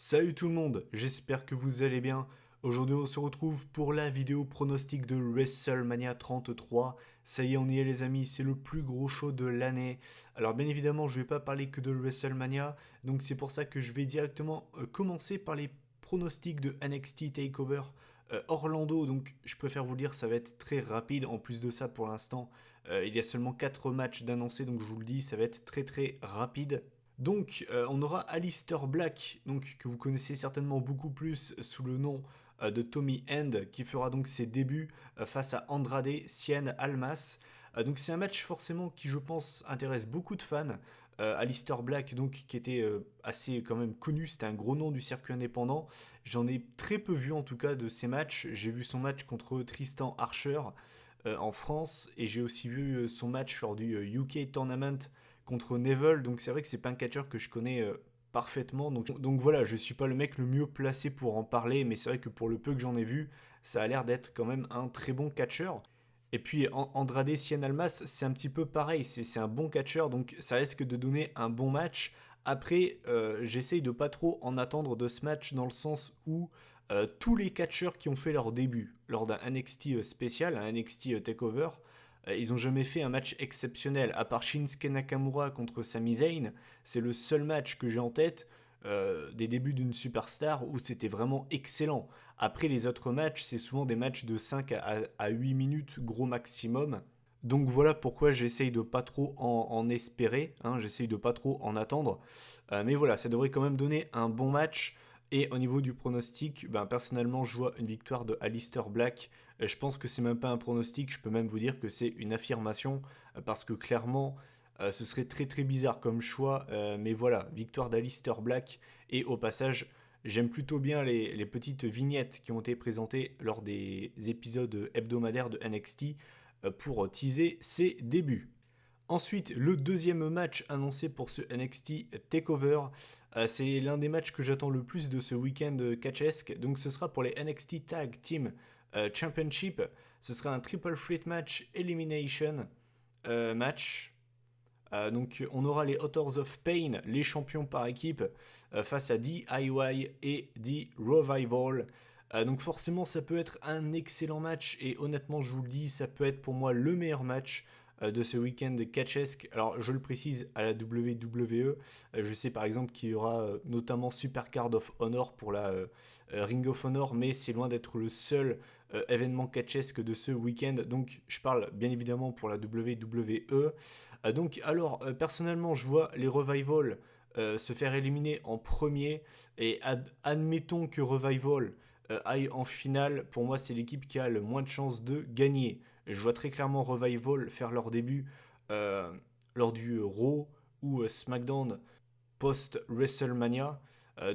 Salut tout le monde, j'espère que vous allez bien. Aujourd'hui on se retrouve pour la vidéo pronostic de WrestleMania 33. Ça y est, on y est les amis, c'est le plus gros show de l'année. Alors bien évidemment je vais pas parler que de WrestleMania, donc c'est pour ça que je vais directement commencer par les pronostics de NXT TakeOver Orlando. Donc je préfère vous le dire, ça va être très rapide. En plus de ça pour l'instant, il y a seulement 4 matchs d'annoncés, donc je vous le dis, ça va être très très rapide. Donc, on aura Alistair Black, donc, que vous connaissez certainement beaucoup plus sous le nom de Tommy End, qui fera donc ses débuts face à Andrade Cien Almas. Donc, c'est un match forcément qui, je pense, intéresse beaucoup de fans. Alistair Black, donc, qui était assez quand même connu, c'était un gros nom du circuit indépendant. J'en ai très peu vu en tout cas de ces matchs. J'ai vu son match contre Tristan Archer en France et j'ai aussi vu son match lors du UK Tournament contre Neville, donc c'est vrai que c'est pas un catcheur que je connais parfaitement. Donc voilà, je suis pas le mec le mieux placé pour en parler, mais c'est vrai que pour le peu que j'en ai vu, ça a l'air d'être quand même un très bon catcheur. Et puis Andrade Cien Almas, c'est un petit peu pareil, c'est un bon catcheur, donc ça risque de donner un bon match. Après, j'essaye de pas trop en attendre de ce match dans le sens où tous les catcheurs qui ont fait leur début lors d'un NXT spécial, un NXT Takeover, ils ont jamais fait un match exceptionnel. À part Shinsuke Nakamura contre Sami Zayn, c'est le seul match que j'ai en tête des débuts d'une superstar où c'était vraiment excellent. Après, les autres matchs, c'est souvent des matchs de 5 à 8 minutes, gros maximum. Donc voilà pourquoi j'essaye de pas trop en espérer, hein, j'essaye de pas trop en attendre. Mais voilà, ça devrait quand même donner un bon match. Et au niveau du pronostic, ben, personnellement, je vois une victoire de Alistair Black. Je pense que c'est même pas un pronostic, je peux même vous dire que c'est une affirmation, parce que clairement, ce serait très très bizarre comme choix. Mais voilà, victoire d'Alistair Black. Et au passage, j'aime plutôt bien les petites vignettes qui ont été présentées lors des épisodes hebdomadaires de NXT pour teaser ses débuts. Ensuite, le deuxième match annoncé pour ce NXT Takeover, c'est l'un des matchs que j'attends le plus de ce week-end catchesque. Donc ce sera pour les NXT Tag Team Championship. Ce sera un triple threat match elimination match. Donc on aura les Authors of Pain, les champions par équipe, face à DIY et The Revival. Donc forcément ça peut être un excellent match et honnêtement je vous le dis, ça peut être pour moi le meilleur match de ce week-end catchesque. Alors je le précise à la WWE, je sais par exemple qu'il y aura notamment Super Card of Honor pour la Ring of Honor, mais c'est loin d'être le seul événement catchesque de ce week-end. Donc je parle bien évidemment pour la WWE. Donc alors personnellement je vois les Revival se faire éliminer en premier et admettons que Revival aille en finale, pour moi c'est l'équipe qui a le moins de chances de gagner. Je vois très clairement Revival faire leur début euh, lors du Raw ou SmackDown post-WrestleMania.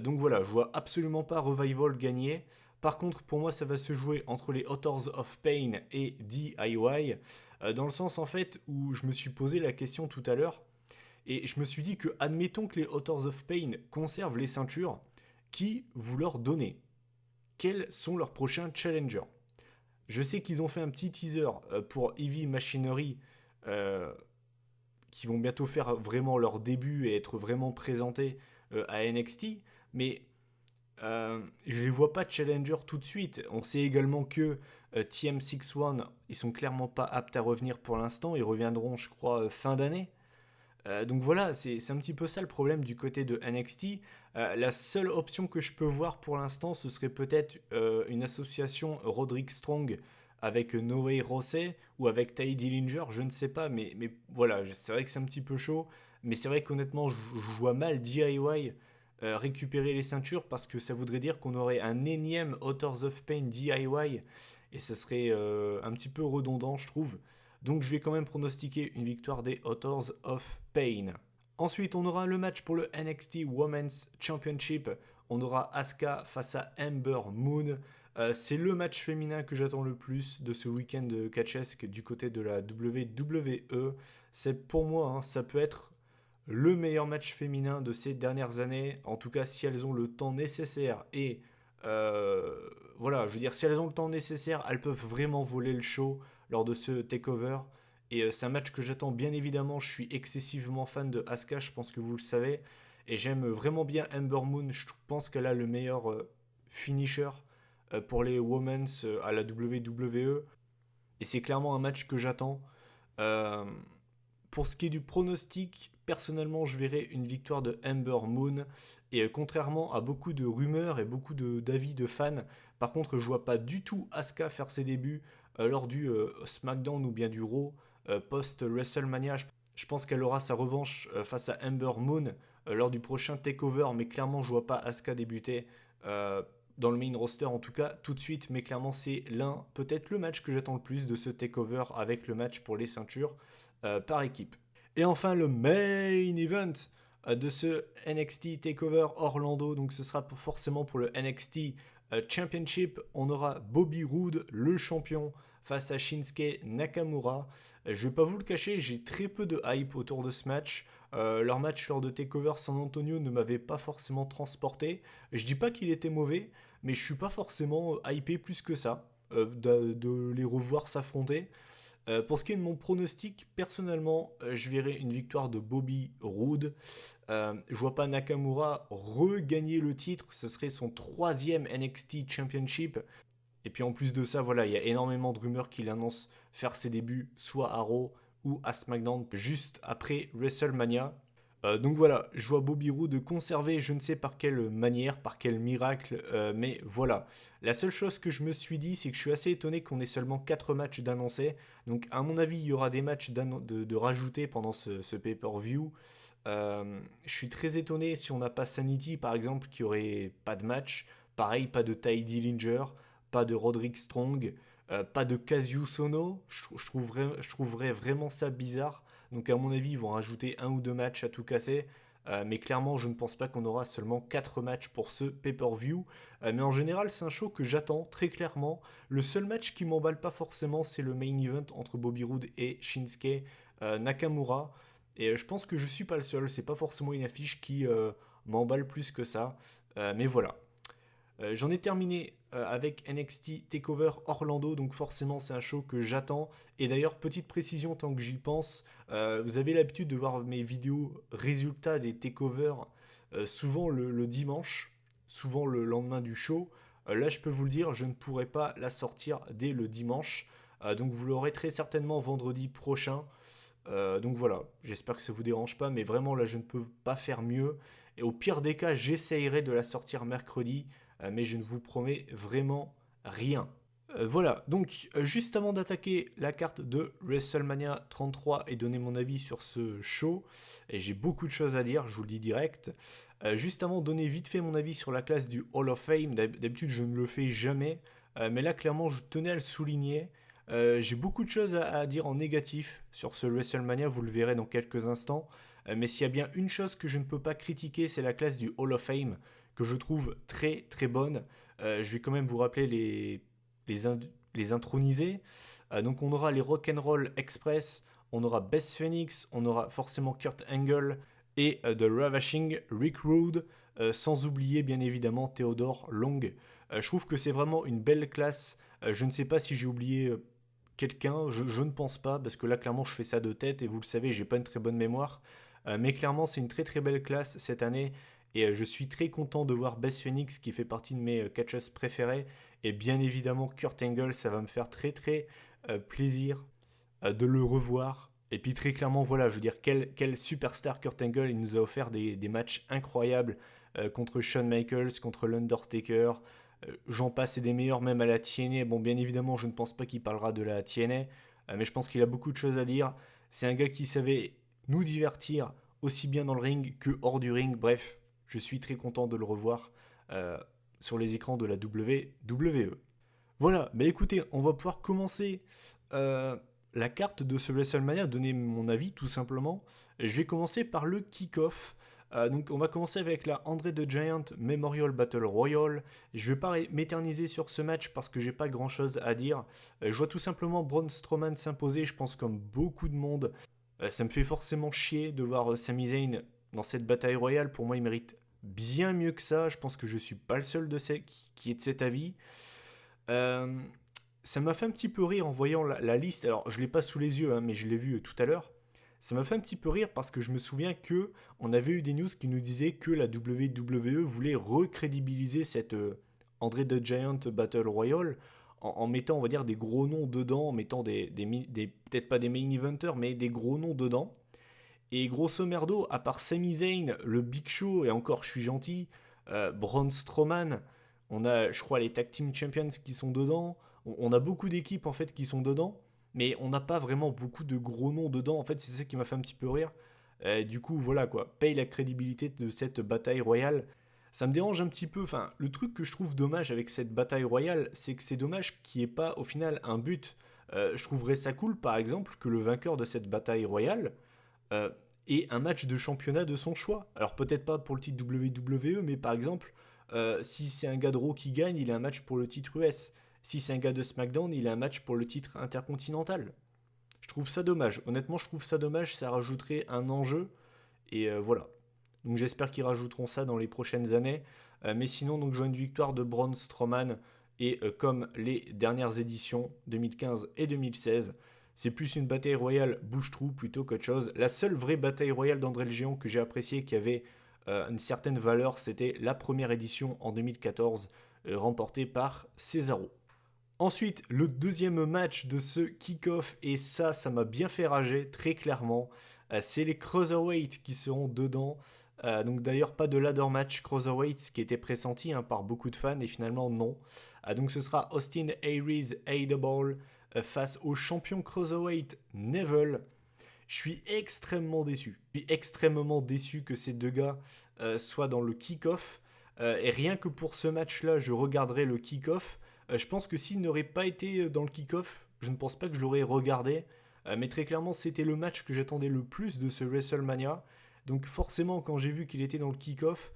Donc voilà, je vois absolument pas Revival gagner. Par contre, pour moi, ça va se jouer entre les Authors of Pain et DIY, dans le sens en fait où je me suis posé la question tout à l'heure, et je me suis dit que, admettons que les Authors of Pain conservent les ceintures, qui vous leur donnez? Quels sont leurs prochains challengers? Je sais qu'ils ont fait un petit teaser pour Heavy Machinery, euh, qui vont bientôt faire vraiment leur début et être vraiment présentés à NXT, mais je les vois pas challenger tout de suite. On sait également que TM61, ils sont clairement pas aptes à revenir pour l'instant. Ils reviendront, je crois, fin d'année. Donc voilà, c'est un petit peu ça le problème du côté de NXT. La seule option que je peux voir pour l'instant, ce serait peut-être une association Roderick Strong avec No Way Jose ou avec Ty Dillinger, je ne sais pas, mais voilà, c'est vrai que c'est un petit peu chaud. Mais c'est vrai qu'honnêtement, je vois mal DIY récupérer les ceintures parce que ça voudrait dire qu'on aurait un énième Authors of Pain DIY et ça serait un petit peu redondant, je trouve. Donc je vais quand même pronostiquer une victoire des Authors of Pain. Ensuite, on aura le match pour le NXT Women's Championship. On aura Asuka face à Ember Moon. C'est le match féminin que j'attends le plus de ce week-end de catchesque du côté de la WWE. C'est pour moi, hein, ça peut être le meilleur match féminin de ces dernières années. En tout cas, si elles ont le temps nécessaire et voilà, je veux dire, si elles ont le temps nécessaire, elles peuvent vraiment voler le show lors de ce takeover. Et c'est un match que j'attends bien évidemment. Je suis excessivement fan de Asuka, je pense que vous le savez. Et j'aime vraiment bien Ember Moon. Je pense qu'elle a le meilleur finisher pour les Women's à la WWE. Et c'est clairement un match que j'attends. Euh, pour ce qui est du pronostic, personnellement, je verrais une victoire de Ember Moon. Et contrairement à beaucoup de rumeurs et beaucoup d'avis de fans, par contre, je vois pas du tout Asuka faire ses débuts lors du SmackDown ou bien du Raw post-WrestleMania. Je pense qu'elle aura sa revanche face à Ember Moon lors du prochain TakeOver, mais clairement, je vois pas Asuka débuter dans le main roster, en tout cas tout de suite, mais clairement, c'est peut-être le match que j'attends le plus de ce TakeOver avec le match pour les ceintures par équipe. Et enfin, le main event de ce NXT TakeOver Orlando, donc ce sera forcément pour le NXT Championship. On aura Bobby Roode, le champion, face à Shinsuke Nakamura. Je vais pas vous le cacher, j'ai très peu de hype autour de ce match. Leur match lors de TakeOver San Antonio ne m'avait pas forcément transporté. Je dis pas qu'il était mauvais, mais je suis pas forcément hypé plus que ça de les revoir s'affronter. Pour ce qui est de mon pronostic, personnellement, je verrais une victoire de Bobby Roode. Je vois pas Nakamura regagner le titre, ce serait son troisième NXT Championship. Et puis en plus de ça, voilà, il y a énormément de rumeurs qu'il annonce faire ses débuts soit à Raw ou à SmackDown juste après WrestleMania. Donc voilà, je vois Bobby Roode conserver, je ne sais par quelle manière, par quel miracle, mais voilà. La seule chose que je me suis dit, c'est que je suis assez étonné qu'on ait seulement 4 matchs d'annoncés. Donc à mon avis, il y aura des matchs de rajouter pendant ce pay-per-view. Je suis très étonné si on n'a pas Sanity par exemple, qui aurait pas de match. Pareil, pas de Ty Dillinger, pas de Roderick Strong, pas de Cassius Ohno. Je trouverais vraiment ça bizarre. Donc à mon avis, ils vont rajouter un ou deux matchs à tout casser. Mais clairement, je ne pense pas qu'on aura seulement 4 matchs pour ce pay-per-view. Mais en général, c'est un show que j'attends très clairement. Le seul match qui m'emballe pas forcément, c'est le main event entre Bobby Roode et Shinsuke Nakamura. Et je pense que je suis pas le seul. C'est pas forcément une affiche qui m'emballe plus que ça. Mais voilà. J'en ai terminé avec NXT TakeOver Orlando, donc forcément c'est un show que j'attends. Et d'ailleurs, petite précision tant que j'y pense, vous avez l'habitude de voir mes vidéos résultats des TakeOver souvent le dimanche, souvent le lendemain du show. Là, je peux vous le dire, je ne pourrai pas la sortir dès le dimanche. Donc vous l'aurez très certainement vendredi prochain. Donc voilà, j'espère que ça vous dérange pas, mais vraiment là je ne peux pas faire mieux. Et au pire des cas, j'essayerai de la sortir mercredi, mais je ne vous promets vraiment rien. Voilà, donc juste avant d'attaquer la carte de WrestleMania 33 et donner mon avis sur ce show, et j'ai beaucoup de choses à dire, je vous le dis direct, juste avant de donner vite fait mon avis sur la classe du Hall of Fame, d'habitude je ne le fais jamais, mais là clairement je tenais à le souligner. J'ai beaucoup de choses à dire en négatif sur ce WrestleMania, vous le verrez dans quelques instants, mais s'il y a bien une chose que je ne peux pas critiquer, c'est la classe du Hall of Fame, que je trouve très très bonne. Je vais quand même vous rappeler les, les intronisés. Donc on aura les Rock'n'Roll Express, on aura Beth Phoenix, on aura forcément Kurt Angle et The Ravishing Rick Rude, sans oublier bien évidemment Theodore Long. Je trouve que c'est vraiment une belle classe. Je ne sais pas si j'ai oublié quelqu'un, je ne pense pas, parce que là clairement je fais ça de tête et vous le savez, j'ai pas une très bonne mémoire. Mais clairement c'est une très très belle classe cette année. Et je suis très content de voir Beth Phoenix qui fait partie de mes catcheuses préférées. Et bien évidemment, Kurt Angle, ça va me faire très très plaisir de le revoir. Et puis très clairement, voilà, je veux dire, quel superstar Kurt Angle, il nous a offert des matchs incroyables contre Shawn Michaels, contre l'Undertaker. J'en passe et des meilleurs, même à la TNA. Bon, bien évidemment, je ne pense pas qu'il parlera de la TNA, mais je pense qu'il a beaucoup de choses à dire. C'est un gars qui savait nous divertir aussi bien dans le ring que hors du ring. Bref, je suis très content de le revoir sur les écrans de la WWE. Voilà, mais écoutez, on va pouvoir commencer la carte de ce WrestleMania, donner mon avis tout simplement. Je vais commencer par le kick-off. Donc on va commencer avec la Andre the Giant Memorial Battle Royal. Je ne vais pas m'éterniser sur ce match parce que j'ai pas grand chose à dire. Je vois tout simplement Braun Strowman s'imposer, je pense comme beaucoup de monde. Ça me fait forcément chier de voir Sami Zayn dans cette bataille royale. Pour moi, il mérite bien mieux que ça. Je pense que je suis pas le seul qui est de cet avis. Euh, Ça m'a fait un petit peu rire en voyant la liste. Alors, je l'ai pas sous les yeux, hein, mais je l'ai vu tout à l'heure. Ça m'a fait un petit peu rire parce que je me souviens que on avait eu des news qui nous disaient que la WWE voulait recrédibiliser cette André the Giant Battle Royale en mettant, on va dire, des gros noms dedans, en mettant peut-être pas des main eventers, mais des gros noms dedans. Et grosso merdo, à part Sami Zayn, le Big Show, et encore je suis gentil, Braun Strowman, on a, je crois, les Tag Team Champions qui sont dedans. On a beaucoup d'équipes en fait qui sont dedans, mais on n'a pas vraiment beaucoup de gros noms dedans. En fait, c'est ça qui m'a fait un petit peu rire. Du coup, voilà quoi, paye la crédibilité de cette bataille royale. Ça me dérange un petit peu. Enfin, le truc que je trouve dommage avec cette bataille royale, c'est que c'est dommage qu'il n'y ait pas au final un but. Je trouverais ça cool, par exemple, que le vainqueur de cette bataille royale euh, et un match de championnat de son choix. Alors peut-être pas pour le titre WWE, mais par exemple, si c'est un gars de Raw qui gagne, il a un match pour le titre US. Si c'est un gars de SmackDown, il a un match pour le titre intercontinental. Je trouve ça dommage. Honnêtement, je trouve ça dommage. Ça rajouterait un enjeu. Et voilà. Donc j'espère qu'ils rajouteront ça dans les prochaines années. Mais sinon, donc je vois une victoire de Braun Strowman. Et comme les dernières éditions 2015 et 2016, c'est plus une bataille royale bouche-trou plutôt qu'autre chose. La seule vraie bataille royale d'André le Géant que j'ai appréciée, qui avait une certaine valeur, c'était la première édition en 2014, remportée par Cesaro. Ensuite, le deuxième match de ce kick-off, et ça m'a bien fait rager, très clairement. C'est les Cruiserweight qui seront dedans. Donc d'ailleurs, pas de ladder match Cruiserweight, ce qui était pressenti par beaucoup de fans, et finalement non. Donc ce sera Austin Aries Hateable face au champion Cruiserweight Neville. Je suis extrêmement déçu. Je suis extrêmement déçu que ces deux gars soient dans le kick-off. Et rien que pour ce match-là, je regarderai le kick-off. Je pense que s'il n'aurait pas été dans le kick-off, je ne pense pas que je l'aurais regardé. Mais très clairement, c'était le match que j'attendais le plus de ce WrestleMania. Donc forcément, quand j'ai vu qu'il était dans le kick-off,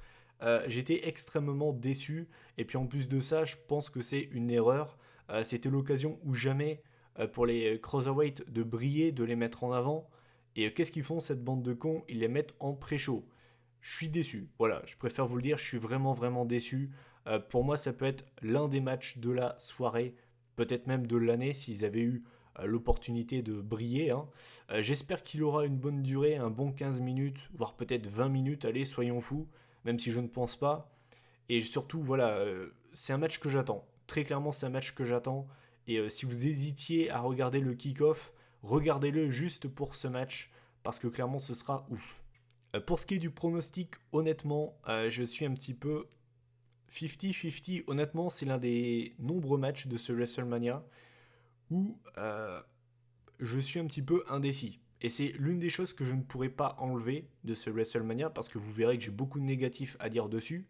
j'étais extrêmement déçu. Et puis en plus de ça, je pense que c'est une erreur. C'était l'occasion ou jamais pour les Cruiserweight de briller, de les mettre en avant. Et qu'est-ce qu'ils font cette bande de cons? Ils les mettent en pré-show. Je suis déçu. Voilà, je préfère vous le dire, je suis vraiment vraiment déçu. Pour moi, ça peut être l'un des matchs de la soirée, peut-être même de l'année s'ils avaient eu l'opportunité de briller, hein. J'espère qu'il aura une bonne durée, un bon 15 minutes, voire peut-être 20 minutes, allez, soyons fous, même si je ne pense pas. Et surtout, voilà, c'est un match que j'attends. Très clairement, c'est un match que j'attends. Et si vous hésitiez à regarder le kick-off, regardez-le juste pour ce match, parce que clairement, ce sera ouf. Pour ce qui est du pronostic, honnêtement, je suis un petit peu 50-50. Honnêtement, c'est l'un des nombreux matchs de ce WrestleMania où je suis un petit peu indécis. Et c'est l'une des choses que je ne pourrais pas enlever de ce WrestleMania, parce que vous verrez que j'ai beaucoup de négatifs à dire dessus.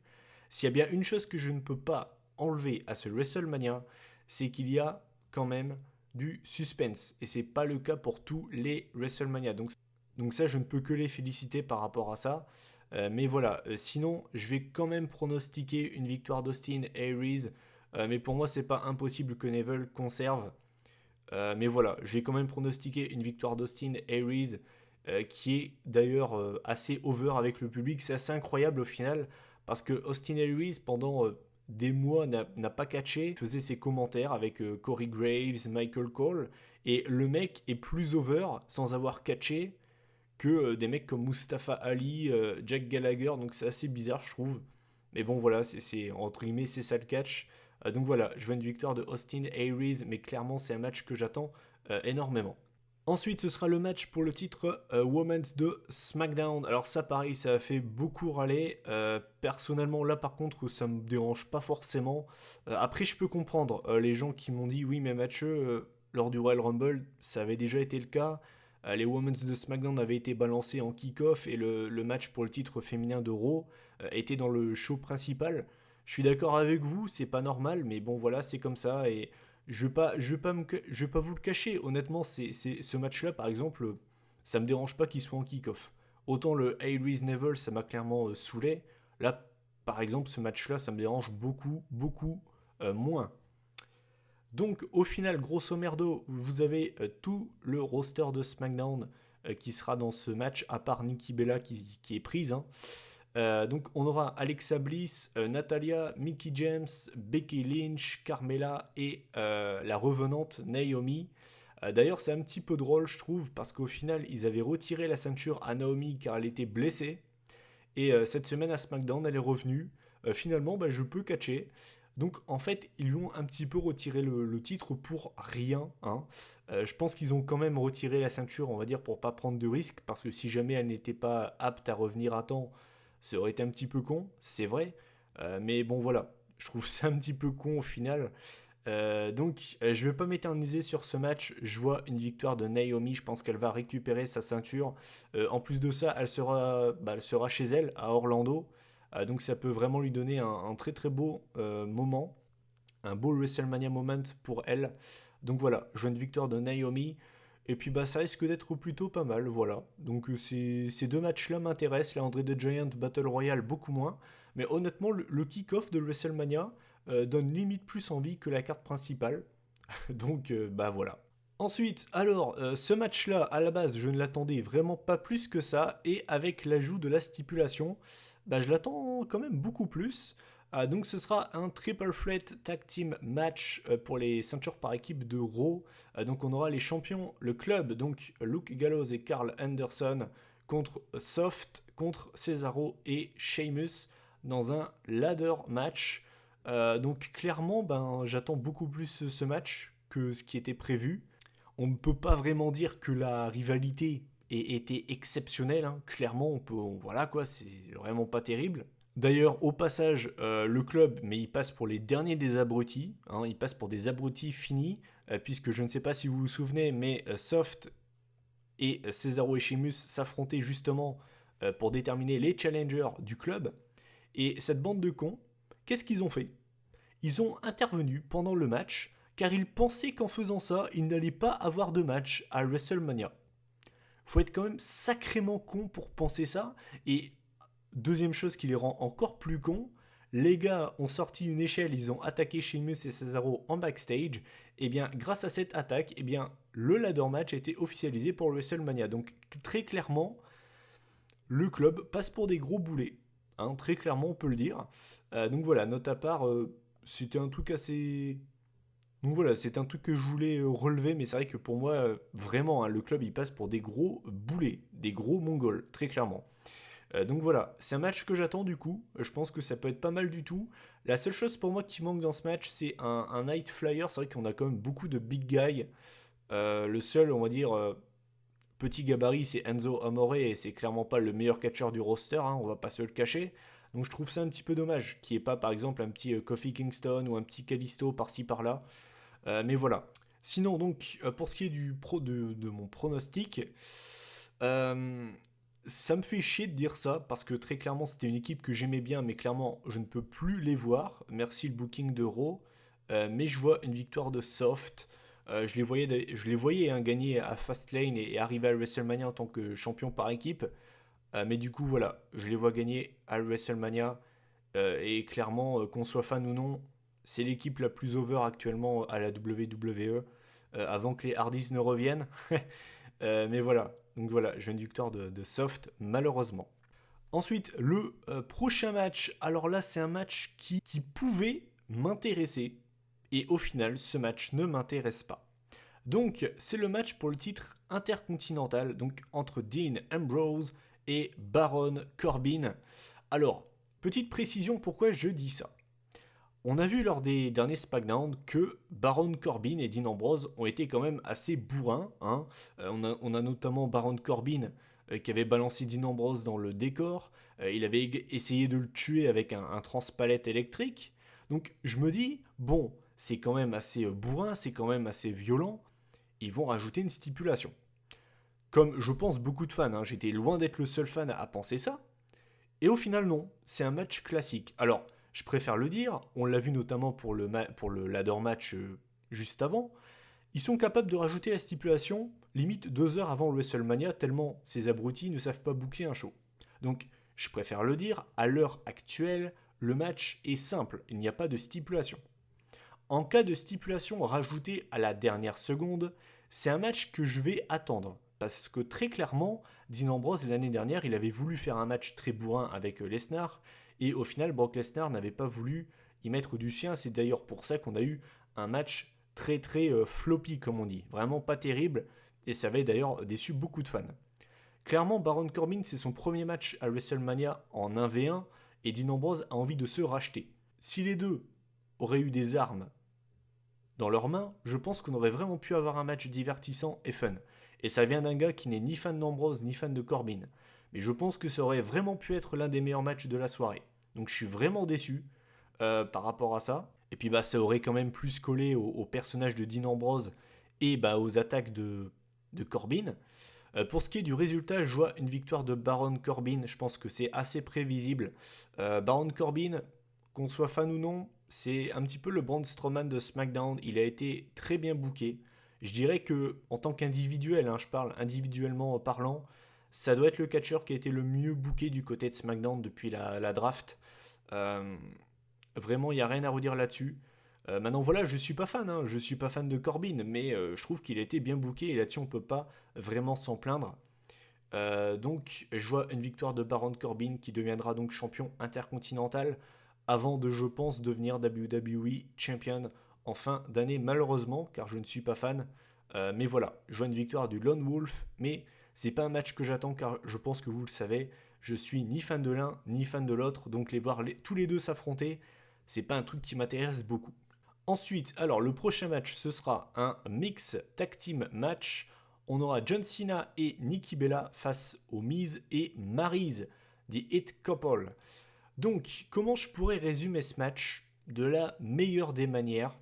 S'il y a bien une chose que je ne peux pas enlever à ce WrestleMania, c'est qu'il y a quand même du suspense. Et c'est pas le cas pour tous les WrestleMania. Donc ça, je ne peux que les féliciter par rapport à ça. Mais voilà, sinon, je vais quand même pronostiquer une victoire d'Austin Aries. Mais pour moi, c'est pas impossible que Neville conserve. Mais voilà, j'ai quand même pronostiqué une victoire d'Austin Aries, qui est d'ailleurs assez over avec le public. C'est assez incroyable au final, parce que Austin Aries, pendant des mois, n'a pas catché, faisait ses commentaires avec Corey Graves, Michael Cole, et le mec est plus over sans avoir catché que des mecs comme Mustafa Ali, Jack Gallagher, donc c'est assez bizarre, je trouve. Mais bon, voilà, entre guillemets, c'est ça le catch. Donc voilà, je vois une victoire de Austin Aries, mais clairement, c'est un match que j'attends énormément. Ensuite, ce sera le match pour le titre Women's de SmackDown. Alors ça, pareil, ça a fait beaucoup râler. Personnellement, là, par contre, ça me dérange pas forcément. Après, je peux comprendre les gens qui m'ont dit, oui, mais Mathieu, lors du Royal Rumble, ça avait déjà été le cas. Les Women's de SmackDown avaient été balancés en kick-off et le match pour le titre féminin de Raw était dans le show principal. Je suis d'accord avec vous, c'est pas normal, mais bon, voilà, c'est comme ça. Et je vais pas vous le cacher, honnêtement, ce match-là, par exemple, ça me dérange pas qu'il soit en kick-off. Autant le Aries Neville, ça m'a clairement saoulé. Là, par exemple, ce match-là, ça me dérange beaucoup, beaucoup moins. Donc, au final, grosso merdo, vous avez tout le roster de SmackDown qui sera dans ce match, à part Nikki Bella qui est prise, hein. Donc on aura Alexa Bliss, Natalia, Mickie James, Becky Lynch, Carmella et la revenante Naomi. D'ailleurs, c'est un petit peu drôle, je trouve, parce qu'au final, ils avaient retiré la ceinture à Naomi car elle était blessée. Et cette semaine à SmackDown, elle est revenue. Finalement, bah, je peux catcher. Donc en fait, ils lui ont un petit peu retiré le titre pour rien, hein. Je pense qu'ils ont quand même retiré la ceinture, on va dire, pour pas prendre de risques, parce que si jamais elle n'était pas apte à revenir à temps, ça aurait été un petit peu con, c'est vrai. Mais bon voilà, je trouve ça un petit peu con au final. Je vais pas m'éterniser sur ce match. Je vois une victoire de Naomi. Je pense qu'elle va récupérer sa ceinture. En plus de ça, elle sera chez elle à Orlando. Donc ça peut vraiment lui donner un très très beau moment, un beau WrestleMania moment pour elle. Donc voilà, je vois une victoire de Naomi. Et puis bah ça risque d'être plutôt pas mal, voilà. Donc ces deux matchs-là m'intéressent. La André the Giant Battle Royale beaucoup moins. Mais honnêtement, le kick-off de WrestleMania donne limite plus envie que la carte principale. Donc bah voilà. Ensuite, alors, ce match-là, à la base, je ne l'attendais vraiment pas plus que ça, et avec l'ajout de la stipulation, bah, je l'attends quand même beaucoup plus. Donc ce sera un triple threat tag team match pour les ceintures par équipe de Raw. Donc on aura les champions, le club, donc Luke Gallows et Carl Anderson, contre Soft, contre Cesaro et Sheamus, dans un ladder match. Donc clairement, ben, j'attends beaucoup plus ce match que ce qui était prévu. On ne peut pas vraiment dire que la rivalité ait été exceptionnelle, hein. Clairement, voilà quoi, c'est vraiment pas terrible. D'ailleurs, au passage, le club, mais il passe pour les derniers des abrutis, hein, il passe pour des abrutis finis, puisque je ne sais pas si vous vous souvenez, mais Soft et Cesaro et Sheamus s'affrontaient justement pour déterminer les challengers du club. Et cette bande de cons, qu'est-ce qu'ils ont fait? Ils ont intervenu pendant le match car ils pensaient qu'en faisant ça, ils n'allaient pas avoir de match à WrestleMania. Faut être quand même sacrément con pour penser ça. Et deuxième chose qui les rend encore plus cons, les gars ont sorti une échelle, ils ont attaqué Sheamus et Cesaro en backstage. Et bien, grâce à cette attaque, et bien, le ladder match a été officialisé pour WrestleMania. Donc, très clairement, le club passe pour des gros boulets. Hein, très clairement, on peut le dire. Donc voilà, note à part, c'était un truc assez. Donc voilà, c'est un truc que je voulais relever, mais c'est vrai que pour moi, vraiment, hein, le club il passe pour des gros boulets, des gros mongols, très clairement. Donc voilà, c'est un match que j'attends du coup. Je pense que ça peut être pas mal du tout. La seule chose pour moi qui manque dans ce match, c'est un Night Flyer. C'est vrai qu'on a quand même beaucoup de big guys. Le seul, on va dire, petit gabarit, c'est Enzo Amore et c'est clairement pas le meilleur catcheur du roster, hein, on va pas se le cacher. Donc je trouve ça un petit peu dommage qu'il n'y ait pas par exemple un petit Kofi Kingston ou un petit Kalisto par-ci par-là. Mais voilà. Sinon donc pour ce qui est de mon pronostic, euh, ça me fait chier de dire ça parce que très clairement c'était une équipe que j'aimais bien mais clairement je ne peux plus les voir. Merci le booking de Raw. Mais je vois une victoire de Soft. Je les voyais hein, gagner à Fastlane et arriver à WrestleMania en tant que champion par équipe. Mais du coup, voilà, je les vois gagner à WrestleMania. Et clairement, qu'on soit fan ou non, c'est l'équipe la plus over actuellement à la WWE. Avant que les Hardys ne reviennent. Mais voilà, donc voilà, j'ai une victoire de Soft, malheureusement. Ensuite, le prochain match. Alors là, c'est un match qui pouvait m'intéresser. Et au final, ce match ne m'intéresse pas. Donc, c'est le match pour le titre intercontinental, donc entre Dean Ambrose et Baron Corbin. Alors, petite précision pourquoi je dis ça. On a vu lors des derniers SmackDown que Baron Corbin et Dean Ambrose ont été quand même assez bourrins, hein. On a notamment Baron Corbin qui avait balancé Dean Ambrose dans le décor. Il avait essayé de le tuer avec un transpalette électrique. Donc je me dis, bon, c'est quand même assez bourrin, c'est quand même assez violent. Ils vont rajouter une stipulation. Comme je pense beaucoup de fans, hein, j'étais loin d'être le seul fan à penser ça. Et au final, non, c'est un match classique. Alors, je préfère le dire, on l'a vu notamment pour le ladder match juste avant, ils sont capables de rajouter la stipulation limite 2 heures avant le WrestleMania, tellement ces abrutis ne savent pas booker un show. Donc, je préfère le dire, à l'heure actuelle, le match est simple, il n'y a pas de stipulation. En cas de stipulation rajoutée à la dernière seconde, c'est un match que je vais attendre. Parce que très clairement, Dean Ambrose, l'année dernière, il avait voulu faire un match très bourrin avec Lesnar. Et au final, Brock Lesnar n'avait pas voulu y mettre du sien. C'est d'ailleurs pour ça qu'on a eu un match très très floppy comme on dit, vraiment pas terrible, et ça avait d'ailleurs déçu beaucoup de fans. Clairement, Baron Corbin, c'est son premier match à WrestleMania en 1v1, et Dean Ambrose a envie de se racheter. Si les deux auraient eu des armes dans leurs mains, je pense qu'on aurait vraiment pu avoir un match divertissant et fun. Et ça vient d'un gars qui n'est ni fan d'Ambrose ni fan de Corbin. Mais je pense que ça aurait vraiment pu être l'un des meilleurs matchs de la soirée. Donc je suis vraiment déçu par rapport à ça. Et puis ça aurait quand même plus collé au personnage de Dean Ambrose et aux attaques de Corbin. Pour ce qui est du résultat, je vois une victoire de Baron Corbin. Je pense que c'est assez prévisible. Baron Corbin, qu'on soit fan ou non, c'est un petit peu le Braun Strowman de SmackDown. Il a été très bien booké. Je dirais que en tant qu'individuel, je parle individuellement parlant, ça doit être le catcheur qui a été le mieux booké du côté de SmackDown depuis la draft. Euh, Vraiment, il n'y a rien à redire là-dessus. Maintenant, voilà, je suis pas fan, je suis pas fan de Corbin, mais je trouve qu'il a été bien booké et là-dessus, on peut pas vraiment s'en plaindre. Donc, je vois une victoire de Baron Corbin qui deviendra donc champion intercontinental avant de, je pense, devenir WWE Champion en fin d'année, malheureusement, car je ne suis pas fan. Mais voilà, je vois une victoire du Lone Wolf, mais c'est pas un match que j'attends car je pense que vous le savez, je suis ni fan de l'un ni fan de l'autre, donc les voir tous les deux s'affronter, c'est pas un truc qui m'intéresse beaucoup. Ensuite, alors le prochain match, ce sera un mix tag team match. On aura John Cena et Nikki Bella face aux Miz et Maryse, The Hit Couple. Donc, comment je pourrais résumer ce match de la meilleure des manières?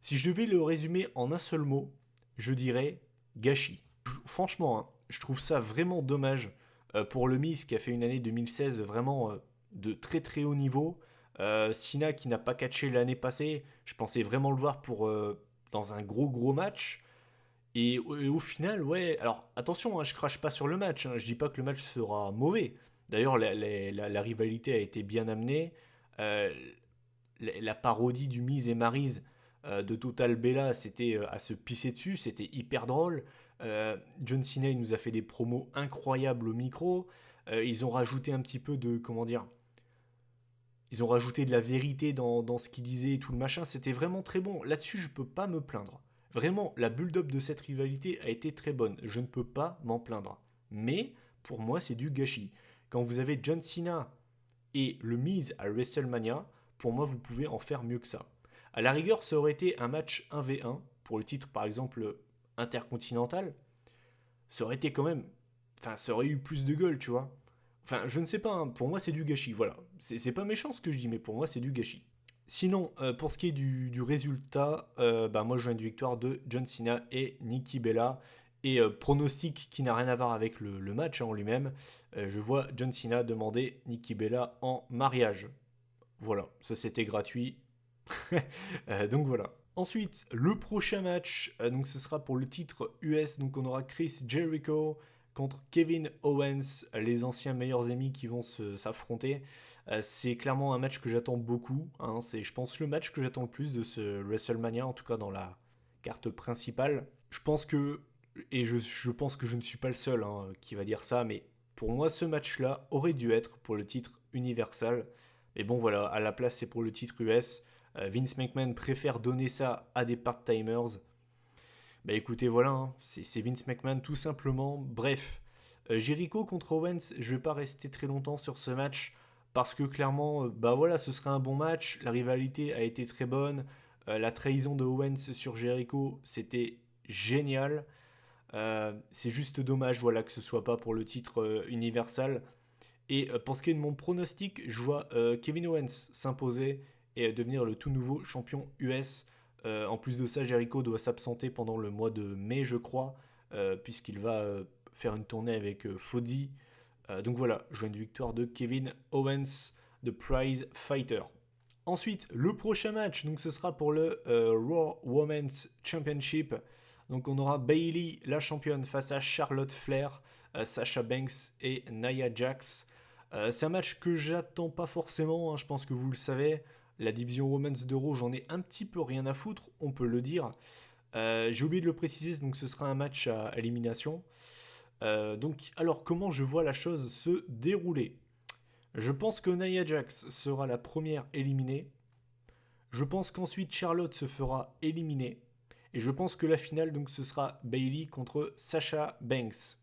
Si je devais le résumer en un seul mot, je dirais gâchis. Franchement, je trouve ça vraiment dommage pour le Miz qui a fait une année 2016 vraiment de très très haut niveau. Cena qui n'a pas catché l'année passée, je pensais vraiment le voir dans un gros match. Et au final, ouais, alors attention, je crache pas sur le match, je dis pas que le match sera mauvais. D'ailleurs, la rivalité a été bien amenée. Euh, la parodie du Miz et Maryse de Total Bella, c'était à se pisser dessus, c'était hyper drôle. John Cena, il nous a fait des promos incroyables au micro. Ils ont rajouté un petit peu de, comment dire, ils ont rajouté de la vérité dans ce qu'il disait et tout le machin. C'était vraiment très bon. Là-dessus, je peux pas me plaindre. Vraiment, la build-up de cette rivalité a été très bonne. Je ne peux pas m'en plaindre. Mais, pour moi, c'est du gâchis. Quand vous avez John Cena et le Miz à WrestleMania, pour moi, vous pouvez en faire mieux que ça. À la rigueur, ça aurait été un match 1v1 pour le titre, par exemple, intercontinental. Ça aurait été quand même. Enfin, ça aurait eu plus de gueule, tu vois. Enfin, je ne sais pas, pour moi, c'est du gâchis. Voilà. C'est pas méchant ce que je dis, mais pour moi, c'est du gâchis. Sinon, pour ce qui est du résultat, moi je vois une victoire de John Cena et Nikki Bella. Et pronostic qui n'a rien à voir avec le match en lui-même, je vois John Cena demander Nikki Bella en mariage. Voilà, ça c'était gratuit. Donc voilà. Ensuite, le prochain match, donc ce sera pour le titre US. Donc on aura Chris Jericho contre Kevin Owens, les anciens meilleurs amis qui vont s'affronter. C'est clairement un match que j'attends beaucoup. C'est, je pense, le match que j'attends le plus de ce WrestleMania, en tout cas dans la carte principale. Je pense que, et je pense que je ne suis pas le seul qui va dire ça, mais pour moi, ce match-là aurait dû être pour le titre Universal. Mais bon, voilà, à la place, c'est pour le titre US. Vince McMahon préfère donner ça à des part-timers. Bah écoutez, voilà, c'est Vince McMahon tout simplement. Bref, Jericho contre Owens, je vais pas rester très longtemps sur ce match parce que clairement, voilà, ce serait un bon match. La rivalité a été très bonne. La trahison de Owens sur Jericho, c'était génial. C'est juste dommage, voilà, que ce soit pas pour le titre Universal. Et pour ce qui est de mon pronostic, je vois Kevin Owens s'imposer et devenir le tout nouveau champion US. En plus de ça, Jericho doit s'absenter pendant le mois de mai, je crois, puisqu'il va faire une tournée avec Fozzy. Donc voilà, je vois une victoire de Kevin Owens, de Prize Fighter. Ensuite, le prochain match, donc ce sera pour le Raw Women's Championship. Donc on aura Bayley, la championne, face à Charlotte Flair, Sasha Banks et Nia Jax. C'est un match que j'attends pas forcément, je pense que vous le savez. La division Women's de Raw, j'en ai un petit peu rien à foutre, on peut le dire. J'ai oublié de le préciser, donc ce sera un match à élimination. Donc, alors, comment je vois la chose se dérouler? Je pense que Nia Jax sera la première éliminée. Je pense qu'ensuite Charlotte se fera éliminer. Et je pense que la finale, donc, ce sera Bayley contre Sasha Banks.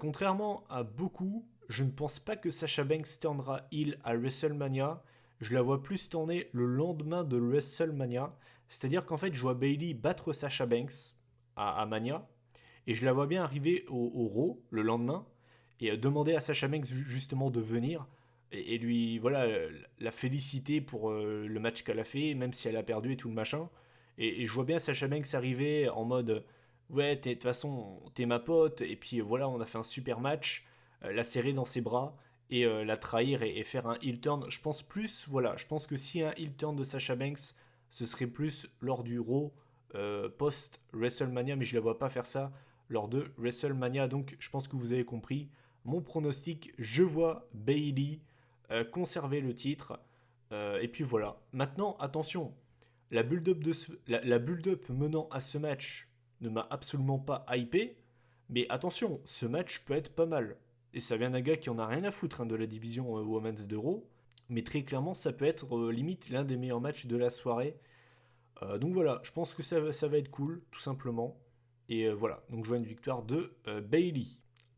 Contrairement à beaucoup, je ne pense pas que Sasha Banks tournera heel à WrestleMania. Je la vois plus tourner le lendemain de WrestleMania. C'est-à-dire qu'en fait, je vois Bayley battre Sasha Banks à Mania. Et je la vois bien arriver au Raw le lendemain et demander à Sasha Banks justement de venir et lui voilà la féliciter pour le match qu'elle a fait, même si elle a perdu et tout le machin. Et je vois bien Sasha Banks arriver en mode ouais, de toute façon, t'es ma pote, et puis voilà, on a fait un super match, la serrer dans ses bras et la trahir et faire un heel turn. Je pense plus, voilà, je pense que si un heel turn de Sasha Banks, ce serait plus lors du Raw post WrestleMania, mais je la vois pas faire ça lors de WrestleMania. Donc je pense que vous avez compris mon pronostic. Je vois Bayley conserver le titre. Et puis voilà. Maintenant, attention, la build-up menant à ce match ne m'a absolument pas hypé. Mais attention, ce match peut être pas mal. Et ça vient d'un gars qui en a rien à foutre hein, de la division Women's de Raw. Mais très clairement, ça peut être limite l'un des meilleurs matchs de la soirée. Donc voilà, je pense que ça va être cool, tout simplement. Et voilà, donc je vois une victoire de Bayley.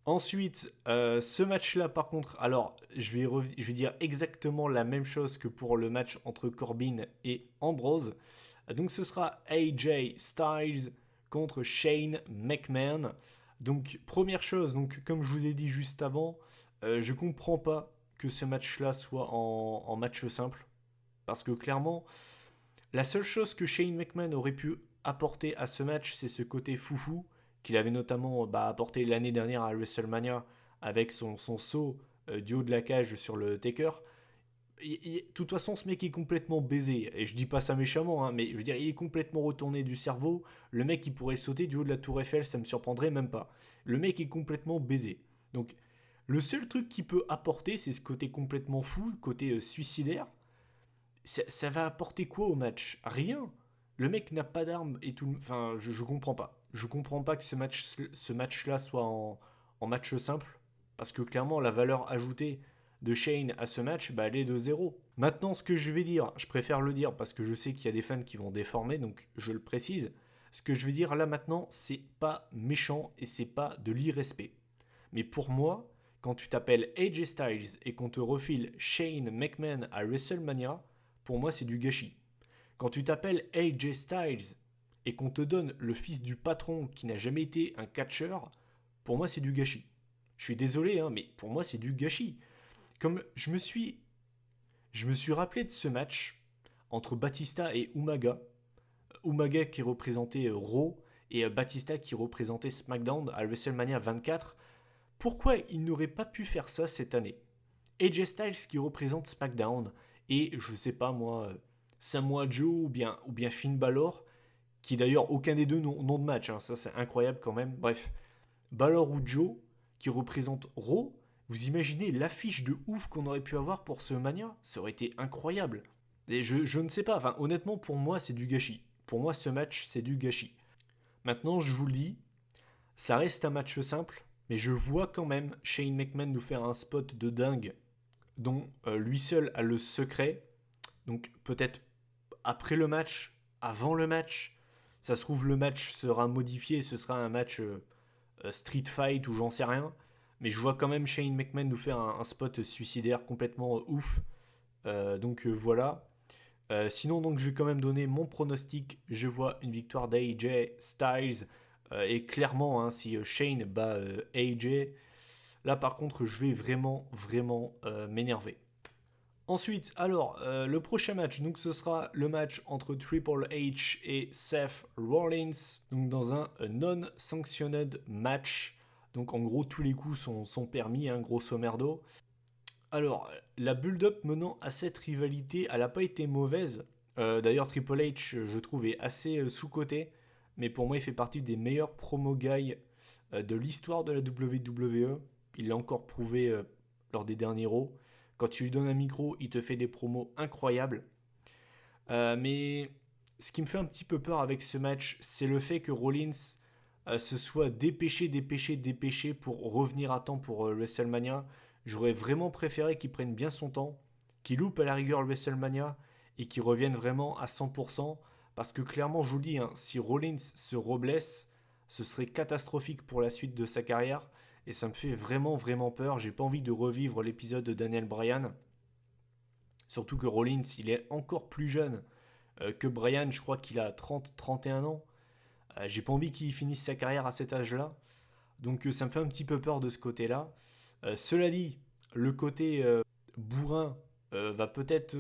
Ensuite, ce match-là, par contre, alors je vais dire exactement la même chose que pour le match entre Corbin et Ambrose. Donc ce sera AJ Styles contre Shane McMahon. Donc première chose, donc comme je vous ai dit juste avant, je comprends pas que ce match-là soit en match simple. Parce que clairement, la seule chose que Shane McMahon aurait pu apporter à ce match, c'est ce côté foufou qu'il avait notamment apporté l'année dernière à WrestleMania avec son saut du haut de la cage sur le Taker. De toute façon, ce mec est complètement baisé. Et je dis pas ça méchamment, hein, mais je veux dire, il est complètement retourné du cerveau. Le mec, il pourrait sauter du haut de la Tour Eiffel, ça me surprendrait même pas. Le mec est complètement baisé. Donc, le seul truc qu'il peut apporter, c'est ce côté complètement fou, le côté suicidaire. Ça va apporter quoi au match? Rien. Le mec n'a pas d'armes et tout. Enfin, je comprends pas. Je comprends pas que ce match-là soit en match simple. Parce que clairement, la valeur ajoutée de Shane à ce match, elle est de zéro. Maintenant, ce que je vais dire, je préfère le dire parce que je sais qu'il y a des fans qui vont déformer, donc je le précise. Ce que je vais dire là maintenant, c'est pas méchant et c'est pas de l'irrespect. Mais pour moi, quand tu t'appelles AJ Styles et qu'on te refile Shane McMahon à WrestleMania, pour moi c'est du gâchis. Quand tu t'appelles AJ Styles et qu'on te donne le fils du patron qui n'a jamais été un catcheur, pour moi c'est du gâchis. Je suis désolé, hein, mais pour moi c'est du gâchis. Comme je me suis rappelé de ce match entre Batista et Umaga. Umaga qui représentait Raw et Batista qui représentait SmackDown à WrestleMania 24. Pourquoi il n'aurait pas pu faire ça cette année? AJ Styles qui représente SmackDown et je sais pas moi, Samoa Joe ou bien Finn Balor, qui d'ailleurs aucun des deux n'ont de match, hein, ça c'est incroyable quand même. Bref, Balor ou Joe qui représente Raw, vous imaginez l'affiche de ouf qu'on aurait pu avoir pour ce Mania? Ça aurait été incroyable. Et je ne sais pas, enfin honnêtement pour moi c'est du gâchis. Pour moi ce match c'est du gâchis. Maintenant je vous le dis, ça reste un match simple, mais je vois quand même Shane McMahon nous faire un spot de dingue dont lui seul a le secret. Donc peut-être après le match, avant le match, ça se trouve le match sera modifié, ce sera un match street fight ou j'en sais rien. Mais je vois quand même Shane McMahon nous faire un spot suicidaire complètement ouf. Donc voilà. Sinon, donc, je vais quand même donner mon pronostic. Je vois une victoire d'AJ Styles. Et clairement, hein, si Shane bat AJ, là par contre, je vais vraiment, vraiment m'énerver. Ensuite, alors, le prochain match, donc ce sera le match entre Triple H et Seth Rollins, donc dans un non-sanctionned match. Donc en gros, tous les coups sont permis, hein, grosso merdo. Alors, la build-up menant à cette rivalité, elle n'a pas été mauvaise. D'ailleurs, Triple H, je trouve, est assez sous-coté. Mais pour moi, il fait partie des meilleurs promo guys de l'histoire de la WWE. Il l'a encore prouvé lors des derniers Raw. Quand tu lui donnes un micro, il te fait des promos incroyables. Mais ce qui me fait un petit peu peur avec ce match, c'est le fait que Rollins se soit dépêché pour revenir à temps pour WrestleMania. J'aurais vraiment préféré qu'il prenne bien son temps, qu'il loupe à la rigueur le WrestleMania et qu'il revienne vraiment à 100%. Parce que clairement, je vous le dis, hein, si Rollins se reblesse, ce serait catastrophique pour la suite de sa carrière. Et ça me fait vraiment, vraiment peur. J'ai pas envie de revivre l'épisode de Daniel Bryan. Surtout que Rollins, il est encore plus jeune que Bryan. Je crois qu'il a 30, 31 ans. J'ai pas envie qu'il finisse sa carrière à cet âge-là. Donc ça me fait un petit peu peur de ce côté-là. Cela dit, le côté bourrin va peut-être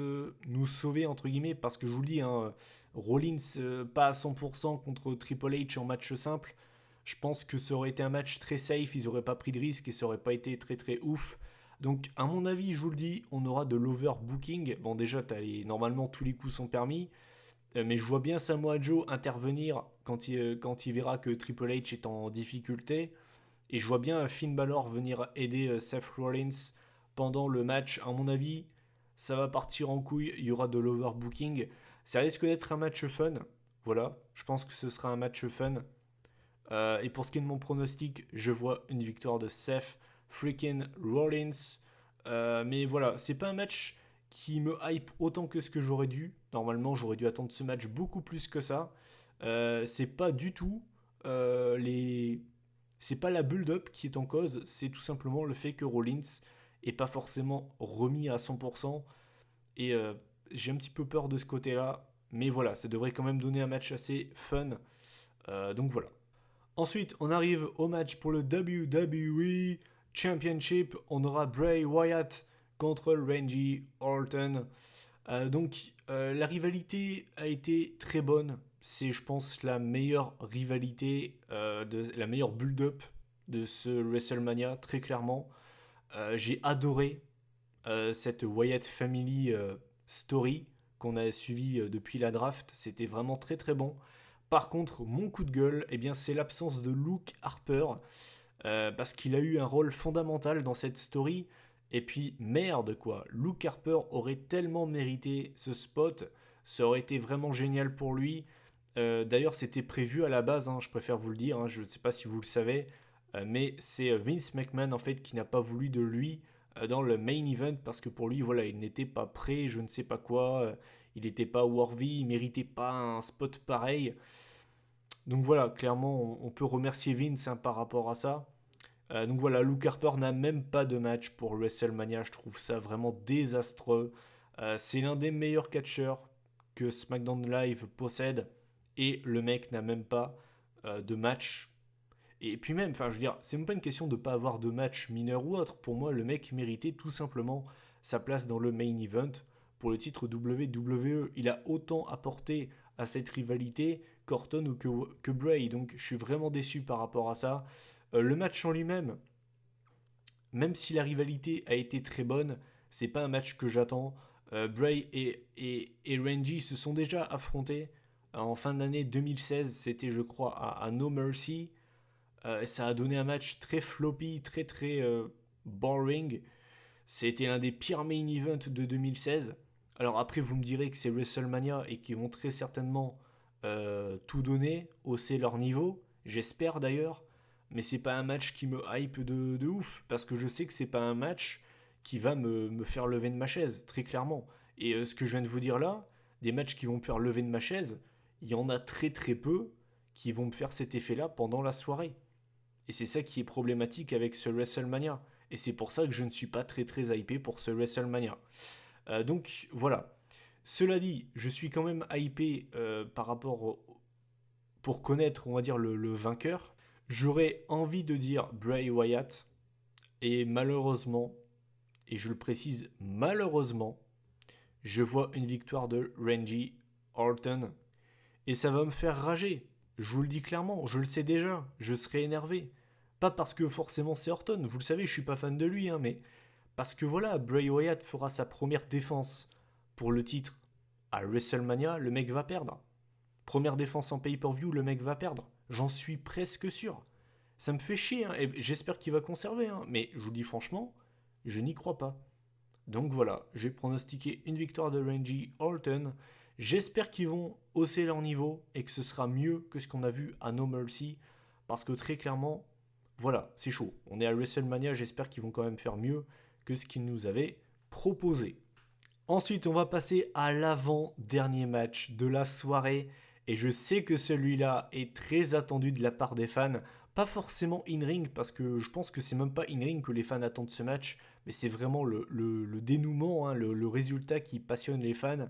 nous sauver, entre guillemets, parce que je vous le dis, hein, Rollins pas à 100% contre Triple H en match simple. Je pense que ça aurait été un match très safe, ils n'auraient pas pris de risque et ça aurait pas été très très ouf. Donc à mon avis, je vous le dis, on aura de l'overbooking. Bon déjà, normalement tous les coups sont permis. Mais je vois bien Samoa Joe intervenir quand il verra que Triple H est en difficulté. Et je vois bien Finn Balor venir aider Seth Rollins pendant le match. À mon avis, ça va partir en couille. Il y aura de l'overbooking. Ça risque d'être un match fun. Voilà, je pense que ce sera un match fun. Et pour ce qui est de mon pronostic, je vois une victoire de Seth freaking Rollins. Mais voilà, c'est pas un match qui me hype autant que ce que j'aurais dû. Normalement, j'aurais dû attendre ce match beaucoup plus que ça. C'est pas du tout les. C'est pas la build-up qui est en cause, c'est tout simplement le fait que Rollins est pas forcément remis à 100%. Et j'ai un petit peu peur de ce côté-là. Mais voilà, ça devrait quand même donner un match assez fun. Donc voilà. Ensuite, on arrive au match pour le WWE Championship. On aura Bray Wyatt contre Randy Orton. La rivalité a été très bonne. C'est, je pense, la meilleure rivalité, la meilleure build-up de ce WrestleMania, très clairement. J'ai adoré cette Wyatt Family story qu'on a suivi depuis la draft. C'était vraiment très très bon. Par contre, mon coup de gueule, eh bien, c'est l'absence de Luke Harper, parce qu'il a eu un rôle fondamental dans cette story. Et puis, merde quoi, Luke Harper aurait tellement mérité ce spot, ça aurait été vraiment génial pour lui. D'ailleurs, c'était prévu à la base, hein, je préfère vous le dire, hein, je ne sais pas si vous le savez, mais c'est Vince McMahon en fait qui n'a pas voulu de lui dans le main event parce que pour lui, voilà, il n'était pas prêt, je ne sais pas quoi, il n'était pas worthy, il méritait pas un spot pareil. Donc voilà, clairement, on peut remercier Vince hein, par rapport à ça. Donc voilà, Luke Harper n'a même pas de match pour WrestleMania. Je trouve ça vraiment désastreux. C'est l'un des meilleurs catcheurs que SmackDown Live possède. Et le mec n'a même pas de match. Et puis même, enfin je veux dire, c'est même pas une question de ne pas avoir de match mineur ou autre. Pour moi, le mec méritait tout simplement sa place dans le main event pour le titre WWE. Il a autant apporté à cette rivalité qu'Orton ou que Bray. Donc je suis vraiment déçu par rapport à ça. Le match en lui-même, même si la rivalité a été très bonne, c'est pas un match que j'attends. Bray et Randy se sont déjà affrontés en fin d'année 2016. C'était, je crois, à No Mercy. Ça a donné un match très floppy, très très boring. C'était l'un des pires main events de 2016. Alors après, vous me direz que c'est WrestleMania et qu'ils vont très certainement tout donner, hausser leur niveau. J'espère d'ailleurs. Mais c'est pas un match qui me hype de ouf. Parce que je sais que c'est pas un match qui va me faire lever de ma chaise, très clairement. Et ce que je viens de vous dire là, des matchs qui vont me faire lever de ma chaise, il y en a très très peu qui vont me faire cet effet-là pendant la soirée. Et c'est ça qui est problématique avec ce WrestleMania. Et c'est pour ça que je ne suis pas très très hypé pour ce WrestleMania. Donc voilà. Cela dit, je suis quand même hypé par rapport pour connaître, on va dire, le vainqueur. J'aurais envie de dire Bray Wyatt. Et malheureusement, et je le précise malheureusement, je vois une victoire de Randy Orton. Et ça va me faire rager. Je vous le dis clairement, je le sais déjà, je serai énervé. Pas parce que forcément c'est Orton, vous le savez, je suis pas fan de lui, hein, mais parce que voilà, Bray Wyatt fera sa première défense pour le titre à WrestleMania, le mec va perdre. Première défense en pay-per-view, le mec va perdre. J'en suis presque sûr. Ça me fait chier, hein, et j'espère qu'il va conserver, hein, mais je vous dis franchement, je n'y crois pas. Donc voilà, j'ai pronostiqué une victoire de Randy Orton. J'espère qu'ils vont hausser leur niveau et que ce sera mieux que ce qu'on a vu à No Mercy. Parce que très clairement, voilà, c'est chaud. On est à WrestleMania, j'espère qu'ils vont quand même faire mieux que ce qu'ils nous avaient proposé. Ensuite, on va passer à l'avant-dernier match de la soirée. Et je sais que celui-là est très attendu de la part des fans. Pas forcément in-ring, parce que je pense que c'est même pas in-ring que les fans attendent ce match. Mais c'est vraiment le dénouement, hein, le résultat qui passionne les fans.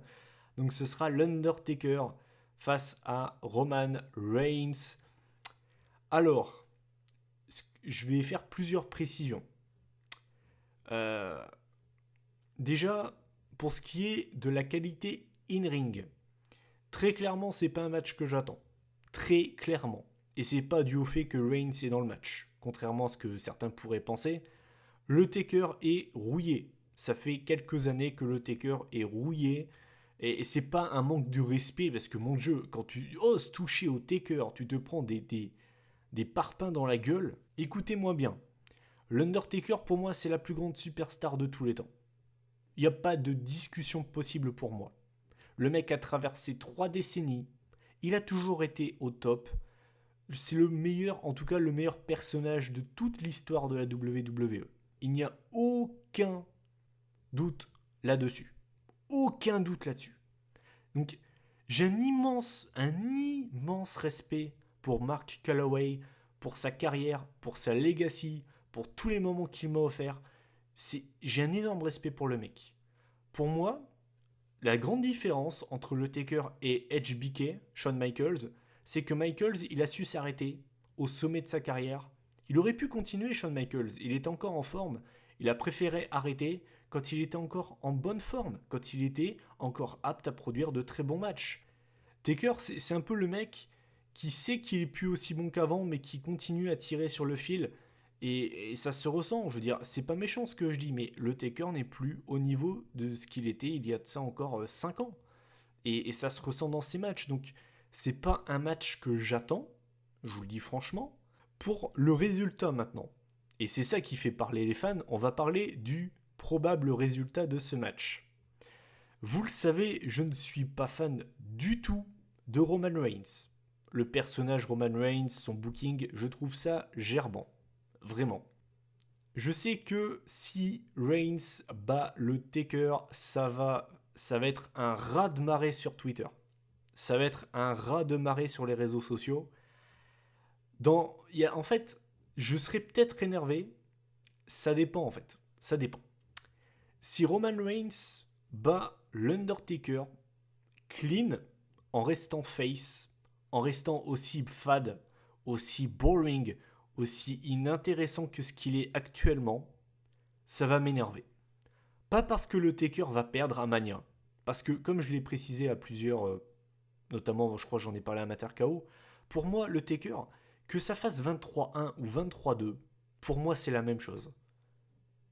Donc ce sera l'Undertaker face à Roman Reigns. Alors, je vais faire plusieurs précisions. Euh, Déjà, pour ce qui est de la qualité in-ring, très clairement, c'est pas un match que j'attends. Très clairement. Et c'est pas dû au fait que Reigns est dans le match. Contrairement à ce que certains pourraient penser, le Taker est rouillé. Ça fait quelques années que le Taker est rouillé. Et c'est pas un manque de respect, parce que mon Dieu, quand tu oses toucher au Taker, tu te prends des parpaings dans la gueule. Écoutez-moi bien. L'Undertaker, pour moi, c'est la plus grande superstar de tous les temps. Il n'y a pas de discussion possible pour moi. Le mec a traversé 3 décennies. Il a toujours été au top. C'est le meilleur, en tout cas le meilleur personnage de toute l'histoire de la WWE. Il n'y a aucun doute là-dessus. Aucun doute là-dessus. Donc j'ai un immense respect pour Mark Calloway, pour sa carrière, pour sa legacy, pour tous les moments qu'il m'a offert. J'ai un énorme respect pour le mec. Pour moi, la grande différence entre le Taker et HBK, Shawn Michaels, c'est que Michaels, il a su s'arrêter au sommet de sa carrière. Il aurait pu continuer, Shawn Michaels. Il est encore en forme. Il a préféré arrêter quand il était encore en bonne forme, quand il était encore apte à produire de très bons matchs. Taker, c'est un peu le mec qui sait qu'il est plus aussi bon qu'avant, mais qui continue à tirer sur le fil. Et ça se ressent, je veux dire, c'est pas méchant ce que je dis, mais le Taker n'est plus au niveau de ce qu'il était il y a de ça encore 5 ans. Et ça se ressent dans ces matchs. Donc, c'est pas un match que j'attends, je vous le dis franchement, pour le résultat maintenant. Et c'est ça qui fait parler les fans. On va parler du probable résultat de ce match. Vous le savez, je ne suis pas fan du tout de Roman Reigns. Le personnage Roman Reigns, son booking, je trouve ça gerbant. Vraiment. Je sais que si Reigns bat le Taker, ça va être un raz de marée sur Twitter. Ça va être un raz de marée sur les réseaux sociaux. En fait, je serais peut-être énervé. Ça dépend en fait. Ça dépend. Si Roman Reigns bat l'Undertaker clean, en restant face, en restant aussi fade, aussi boring, aussi inintéressant que ce qu'il est actuellement, ça va m'énerver. Pas parce que le Taker va perdre à Mania, parce que comme je l'ai précisé à plusieurs, notamment je crois que j'en ai parlé à Mater KO, pour moi le Taker, que ça fasse 23-1 ou 23-2, pour moi c'est la même chose.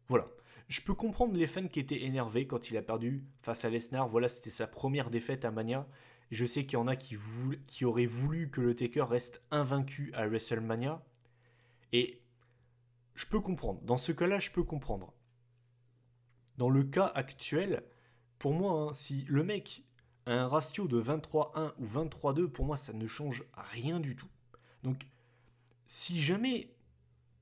Voilà. Je peux comprendre les fans qui étaient énervés quand il a perdu face à Lesnar. Voilà, c'était sa première défaite à Mania. Je sais qu'il y en a qui auraient voulu que le Taker reste invaincu à WrestleMania. Et je peux comprendre. Dans ce cas-là, je peux comprendre. Dans le cas actuel, pour moi, hein, si le mec a un ratio de 23-1 ou 23-2, pour moi, ça ne change rien du tout. Donc, si jamais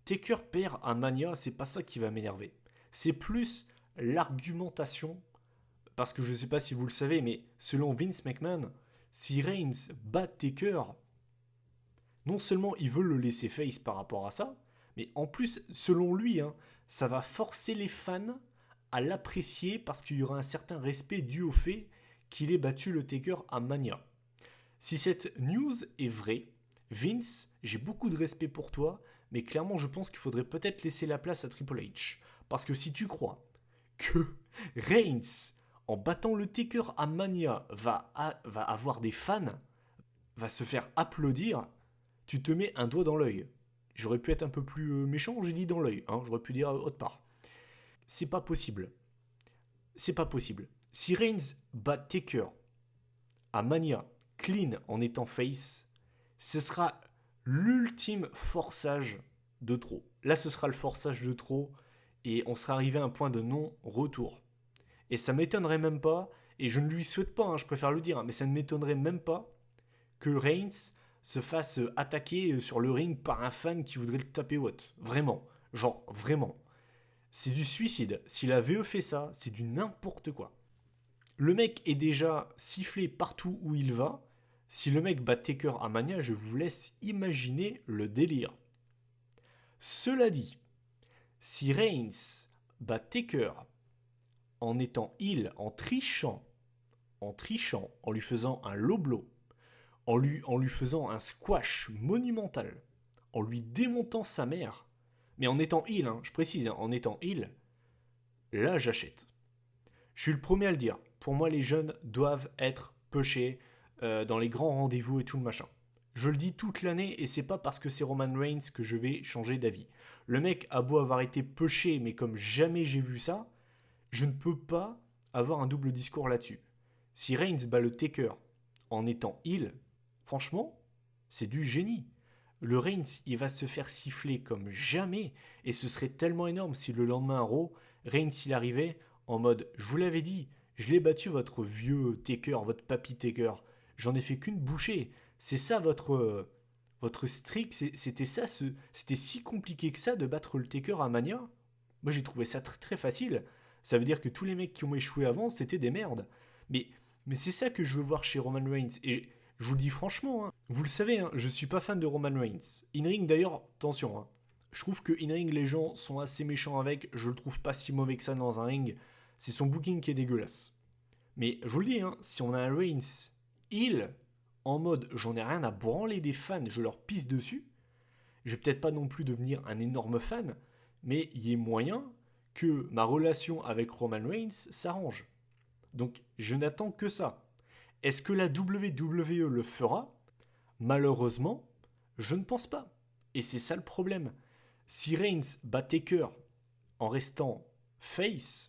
Taker perd à Mania, c'est pas ça qui va m'énerver. C'est plus l'argumentation, parce que je ne sais pas si vous le savez, mais selon Vince McMahon, si Reigns bat Taker, non seulement il veut le laisser face par rapport à ça, mais en plus, selon lui, hein, ça va forcer les fans à l'apprécier parce qu'il y aura un certain respect dû au fait qu'il ait battu le Taker à Mania. Si cette news est vraie, Vince, j'ai beaucoup de respect pour toi, mais clairement je pense qu'il faudrait peut-être laisser la place à Triple H. Parce que si tu crois que Reigns, en battant le Taker à Mania, va avoir des fans, va se faire applaudir, tu te mets un doigt dans l'œil. J'aurais pu être un peu plus méchant, j'ai dit dans l'œil, hein, j'aurais pu dire autre part. C'est pas possible. C'est pas possible. Si Reigns bat Taker à Mania, clean en étant face, ce sera l'ultime forçage de trop. Là, ce sera le forçage de trop et on sera arrivé à un point de non-retour. Et ça m'étonnerait même pas, et je ne lui souhaite pas, hein, je préfère le dire, hein, mais ça ne m'étonnerait même pas que Reigns se fasse attaquer sur le ring par un fan qui voudrait le taper haute. Vraiment. Genre, vraiment. C'est du suicide. Si la VE fait ça, c'est du n'importe quoi. Le mec est déjà sifflé partout où il va. Si le mec bat Taker à Mania, je vous laisse imaginer le délire. Cela dit, si Reigns bat Taker en étant heal, en trichant, en lui faisant un low blow, en lui faisant un squash monumental, en lui démontant sa mère, mais en étant heal, hein, je précise, hein, en étant heal, là j'achète. Je suis le premier à le dire. Pour moi, les jeunes doivent être pushés dans les grands rendez-vous et tout le machin. Je le dis toute l'année et c'est pas parce que c'est Roman Reigns que je vais changer d'avis. Le mec a beau avoir été pushé, mais comme jamais j'ai vu ça, je ne peux pas avoir un double discours là-dessus. Si Reigns bat le Taker en étant heal, franchement, c'est du génie. Le Reigns, il va se faire siffler comme jamais et ce serait tellement énorme si le lendemain à Raw, Reigns il arrivait en mode je vous l'avais dit, je l'ai battu votre vieux Taker, votre papy Taker. J'en ai fait qu'une bouchée. C'est ça votre streak, c'était ça, c'était si compliqué que ça de battre le Taker à Mania. Moi j'ai trouvé ça très, très facile. Ça veut dire que tous les mecs qui ont échoué avant, c'était des merdes. Mais, mais c'est ça que je veux voir chez Roman Reigns. Et je vous le dis franchement, hein, vous le savez, hein, je suis pas fan de Roman Reigns. In-ring d'ailleurs, attention, hein, je trouve que in-ring les gens sont assez méchants avec, je le trouve pas si mauvais que ça dans un ring. C'est son booking qui est dégueulasse. Mais je vous le dis, hein, si on a un Reigns heel, en mode j'en ai rien à branler des fans, je leur pisse dessus, je vais peut-être pas non plus devenir un énorme fan, mais il y a moyen que ma relation avec Roman Reigns s'arrange. Donc je n'attends que ça. Est-ce que la WWE le fera? Malheureusement, je ne pense pas. Et c'est ça le problème. Si Reigns bat Taker en restant face,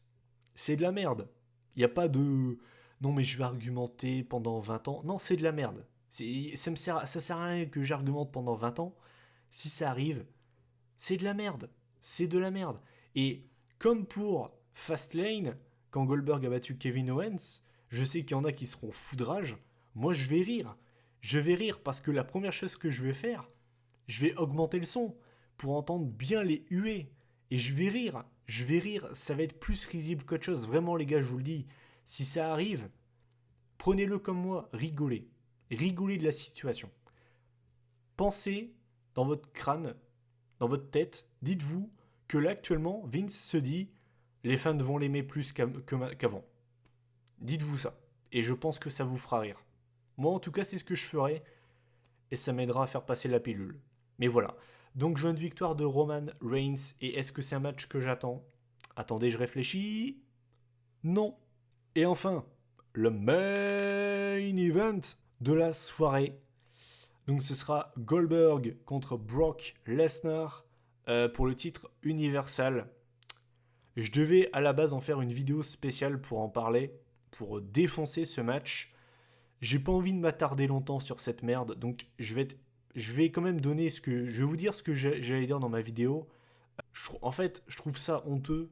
c'est de la merde. Il n'y a pas de non mais je vais argumenter pendant 20 ans. Non, c'est de la merde. Ça sert à rien que j'argumente pendant 20 ans. Si ça arrive, c'est de la merde. C'est de la merde. Et comme pour Fastlane, quand Goldberg a battu Kevin Owens, je sais qu'il y en a qui seront foudrage. Moi, je vais rire. Je vais rire parce que la première chose que je vais faire, je vais augmenter le son pour entendre bien les huées. Et je vais rire. Je vais rire. Ça va être plus risible qu'autre chose. Vraiment, les gars, je vous le dis. Si ça arrive, prenez-le comme moi. Rigolez. Rigolez de la situation. Pensez dans votre crâne, dans votre tête, dites-vous que là actuellement, Vince se dit les fans vont l'aimer plus qu'avant. Dites-vous ça. Et je pense que ça vous fera rire. Moi en tout cas c'est ce que je ferai et ça m'aidera à faire passer la pilule. Mais voilà. Donc jeune victoire de Roman Reigns et est-ce que c'est un match que j'attends? Attendez, je réfléchis. Non. Et enfin, le main event de la soirée. Donc ce sera Goldberg contre Brock Lesnar pour le titre Universal. Je devais à la base en faire une vidéo spéciale pour en parler, pour défoncer ce match. J'ai pas envie de m'attarder longtemps sur cette merde, donc je vais quand même donner ce que... Je vais vous dire ce que j'allais dire dans ma vidéo. En fait, je trouve ça honteux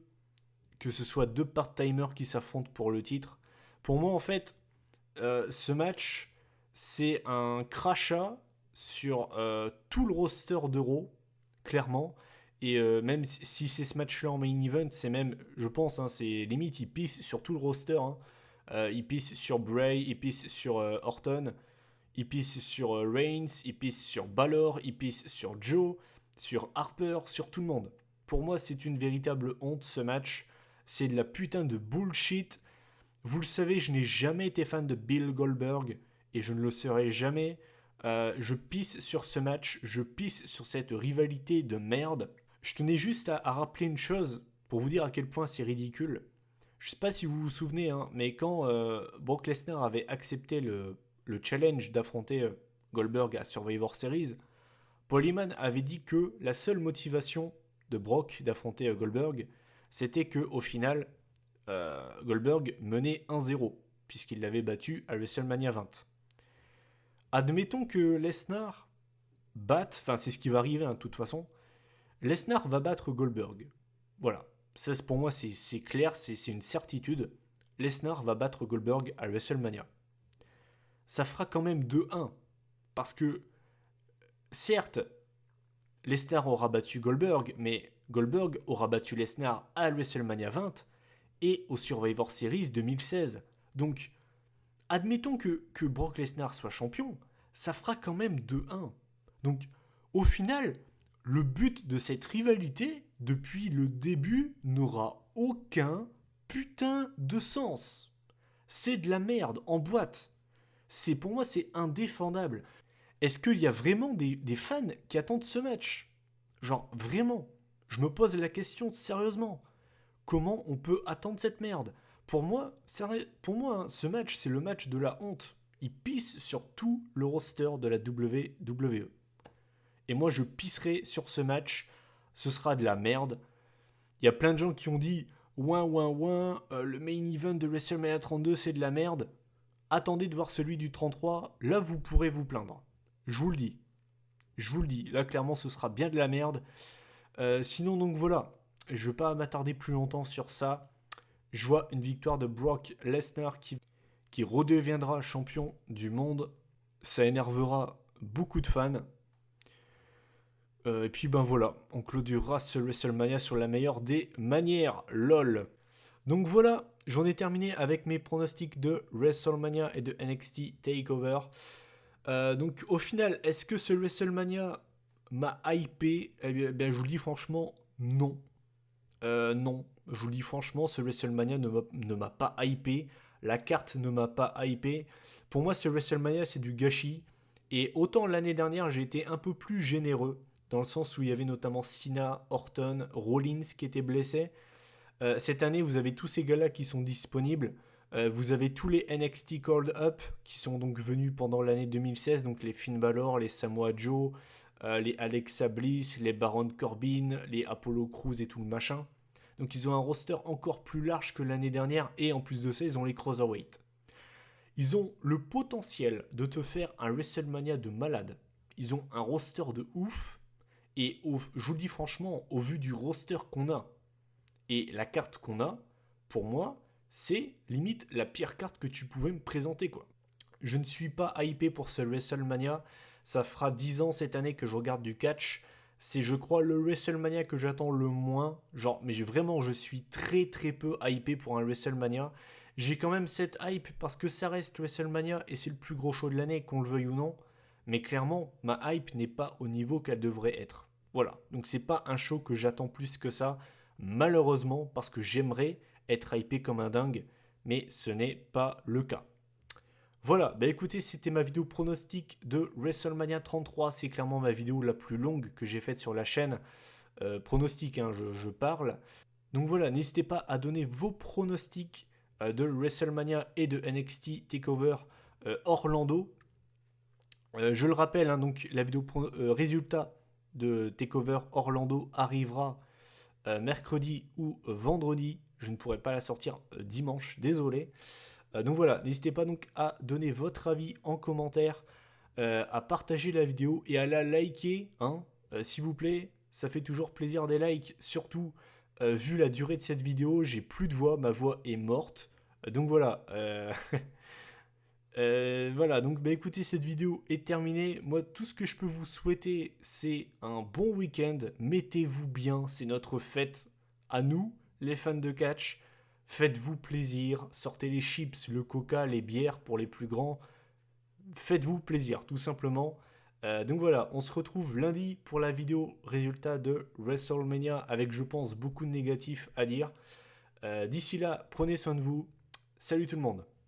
que ce soit deux part-timers qui s'affrontent pour le titre. Pour moi, en fait, ce match, c'est un crachat sur tout le roster d'Euro, clairement. Et même si c'est ce match-là en main event, c'est même, je pense, hein, c'est limite, il pisse sur tout le roster. Hein. Il pisse sur Bray, il pisse sur Orton, il pisse sur Reigns, il pisse sur Balor, il pisse sur Joe, sur Harper, sur tout le monde. Pour moi, c'est une véritable honte ce match. C'est de la putain de bullshit. Vous le savez, je n'ai jamais été fan de Bill Goldberg et je ne le serai jamais. Je pisse sur ce match, je pisse sur cette rivalité de merde. Je tenais juste à rappeler une chose pour vous dire à quel point c'est ridicule. Je sais pas si vous vous souvenez, hein, mais quand Brock Lesnar avait accepté le challenge d'affronter Goldberg à Survivor Series, Paul Heyman avait dit que la seule motivation de Brock d'affronter Goldberg, c'était que au final, Goldberg menait 1-0, puisqu'il l'avait battu à WrestleMania 20. Admettons que Lesnar batte, enfin c'est ce qui va arriver hein, de toute façon, Lesnar va battre Goldberg. Voilà, ça pour moi c'est clair, c'est une certitude. Lesnar va battre Goldberg à WrestleMania. Ça fera quand même 2-1, parce que certes, Lesnar aura battu Goldberg, mais Goldberg aura battu Lesnar à WrestleMania 20 et au Survivor Series 2016. Donc, admettons que Brock Lesnar soit champion, ça fera quand même 2-1. Donc, au final, le but de cette rivalité, depuis le début, n'aura aucun putain de sens. C'est de la merde en boîte. Pour moi, c'est indéfendable. Est-ce qu'il y a vraiment des fans qui attendent ce match? Genre, vraiment? Je me pose la question sérieusement. Comment on peut attendre cette merde? Pour moi, ce match, c'est le match de la honte. Il pisse sur tout le roster de la WWE. Et moi, je pisserai sur ce match. Ce sera de la merde. Il y a plein de gens qui ont dit ouin ouin ouin, le main event de WrestleMania 32 c'est de la merde. Attendez de voir celui du 33, là vous pourrez vous plaindre. Je vous le dis. Je vous le dis, là clairement ce sera bien de la merde. Sinon donc voilà, je ne vais pas m'attarder plus longtemps sur ça. Je vois une victoire de Brock Lesnar qui redeviendra champion du monde. Ça énervera beaucoup de fans. Et puis ben voilà, on clôturera ce WrestleMania sur la meilleure des manières, lol. Donc voilà, j'en ai terminé avec mes pronostics de WrestleMania et de NXT TakeOver. Donc au final, est-ce que ce WrestleMania m'a hypé? Eh bien, je vous le dis franchement, non. Non, je vous le dis franchement, ce WrestleMania ne m'a pas hypé. La carte ne m'a pas hypé. Pour moi, ce WrestleMania, c'est du gâchis. Et autant l'année dernière, j'ai été un peu plus généreux, dans le sens où il y avait notamment Cena, Orton, Rollins qui étaient blessés. Cette année, vous avez tous ces gars-là qui sont disponibles. Vous avez tous les NXT Called Up qui sont donc venus pendant l'année 2016, donc les Finn Balor, les Samoa Joe, les Alexa Bliss, les Baron Corbin, les Apollo Crews et tout le machin. Donc ils ont un roster encore plus large que l'année dernière et en plus de ça, ils ont les Cruiserweight. Ils ont le potentiel de te faire un WrestleMania de malade. Ils ont un roster de ouf et je vous le dis franchement, au vu du roster qu'on a et la carte qu'on a, pour moi, c'est limite la pire carte que tu pouvais me présenter, quoi. Je ne suis pas hypé pour ce WrestleMania. Ça fera 10 ans cette année que je regarde du catch. C'est, je crois, le WrestleMania que j'attends le moins. Genre, mais vraiment, je suis très très peu hypé pour un WrestleMania. J'ai quand même cette hype parce que ça reste WrestleMania et c'est le plus gros show de l'année, qu'on le veuille ou non. Mais clairement, ma hype n'est pas au niveau qu'elle devrait être. Voilà, donc c'est pas un show que j'attends plus que ça, malheureusement, parce que j'aimerais être hypé comme un dingue, mais ce n'est pas le cas. Voilà, bah écoutez, c'était ma vidéo pronostic de WrestleMania 33. C'est clairement ma vidéo la plus longue que j'ai faite sur la chaîne. Pronostic, hein, je parle. Donc voilà, n'hésitez pas à donner vos pronostics de WrestleMania et de NXT TakeOver Orlando. Je le rappelle, hein, donc la vidéo résultat de TakeOver Orlando arrivera mercredi ou vendredi. Je ne pourrai pas la sortir dimanche, désolé. Donc voilà, n'hésitez pas donc à donner votre avis en commentaire, à partager la vidéo et à la liker, hein, s'il vous plaît. Ça fait toujours plaisir des likes, surtout vu la durée de cette vidéo, j'ai plus de voix, ma voix est morte. Donc voilà, voilà, donc bah écoutez, cette vidéo est terminée. Moi, tout ce que je peux vous souhaiter, c'est un bon week-end. Mettez-vous bien, c'est notre fête à nous, les fans de catch. Faites-vous plaisir, sortez les chips, le coca, les bières pour les plus grands. Faites-vous plaisir, tout simplement. Donc voilà, on se retrouve lundi pour la vidéo résultat de WrestleMania avec, je pense, beaucoup de négatifs à dire. D'ici là, prenez soin de vous. Salut tout le monde.